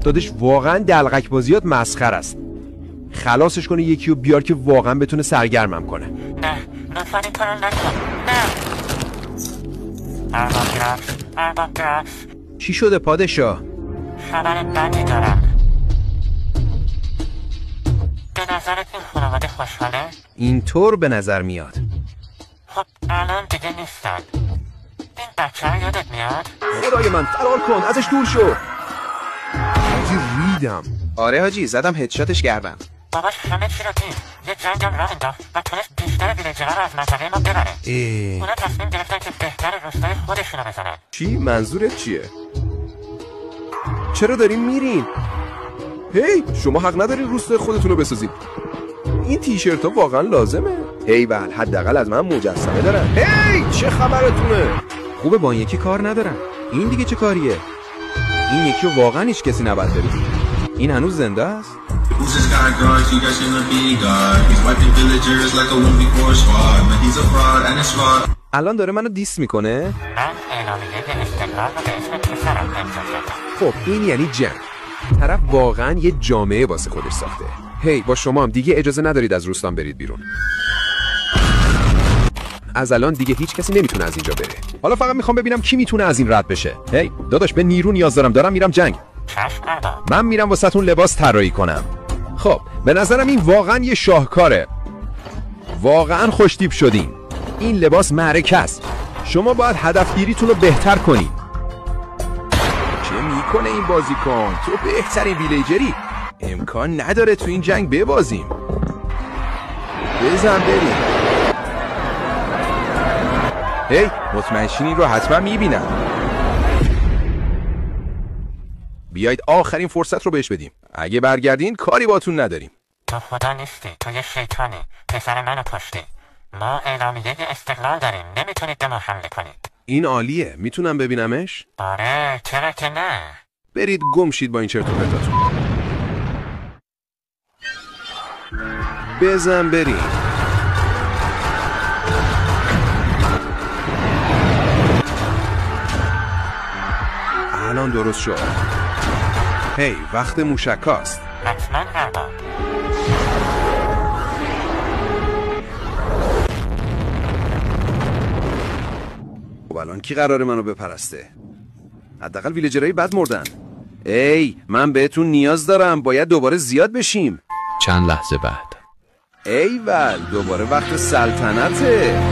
دادش واقعا دلقک بازیات مسخر است. خلاصش کنه یکی رو بیار که واقعا بتونه سرگرمم کنه. نه لطفا این کارو نکن. نه ارباب درفت. چی شده پادشاه؟ خبر بدی دارم. به نظرت این خانواده خوشحاله؟ اینطور به نظر میاد. خب الان دیگه نیستن. این بچه ها یادت میاد؟ خدای من فرار کن ازش دور شو. حاجی ریدم. آره حاجی زدم هدشاتش کردم. باباش همه چی رو دید. یه جنگم راه انداخت و تونست بیشتر ویلیجرها رو از منطقه ما ببره. اونا تصمیم گرفتن که بهتر روستای خودشون رو بزنن. چی؟ منظورت چیه؟ چرا دارین میرین؟ هی شما حق ندارین روستای خودتون رو بسازید. این تیشرت ها واقعا لازمه؟ هی بله حداقل از من مجسمه دارن. هی چه خبرتونه؟ خوبه با این یکی کار ندارم. این دیگه چه کاریه؟ این یکی واقعا هیچ کسی نباید بره. این هنوز زنده است؟ الان داره منو دیس میکنه؟ من اعلامیه استقلال رو به اسم پسرم امضا کردم. خب این یعنی جنگ. طرف واقعا یه جامعه واسه خودش ساخته. هی با شما هم دیگه اجازه ندارید از روستان برید بیرون. از الان دیگه هیچ کسی نمیتونه از اینجا بره. حالا فقط میخوام ببینم کی میتونه از این رد بشه. هی داداش به نیرو نیاز دارم میرم جنگ. من میرم واسهتون لباس طراحی کنم. خب به نظرم این واقعا یه شاهکاره. واقعا خوشتیپ شدین. این لباس معرکه است. شما باید هدفگیریتون رو بهتر کنین. چه میکنه این بازیکن؟ تو بهترین ویلیجری. امکان نداره تو این جنگ ببازیم. بزن بریم. هی مطمئن شین رو حتما میبینم. بیایید آخرین فرصت رو بهش بدیم. اگه برگردین کاری باتون نداریم. تو خدا نیستی، تو یه شیطانی. پسر منو کشتی. ما اعلامیه استقلال داریم، نمیتونید به ما حمله کنید. این عالیه، میتونم ببینمش؟ آره چرا که نه. برید گم شید با این چرت و پرتاتون. بزن بریم. الان درست شد. هی وقت موشکاست. حتما ارباب. خب الان کی قراره منو بپرسته؟ حداقل ویلیجرای بد مردن. ای من بهتون نیاز دارم، باید دوباره زیاد بشیم. چند لحظه بعد ایول دوباره وقت سلطنته.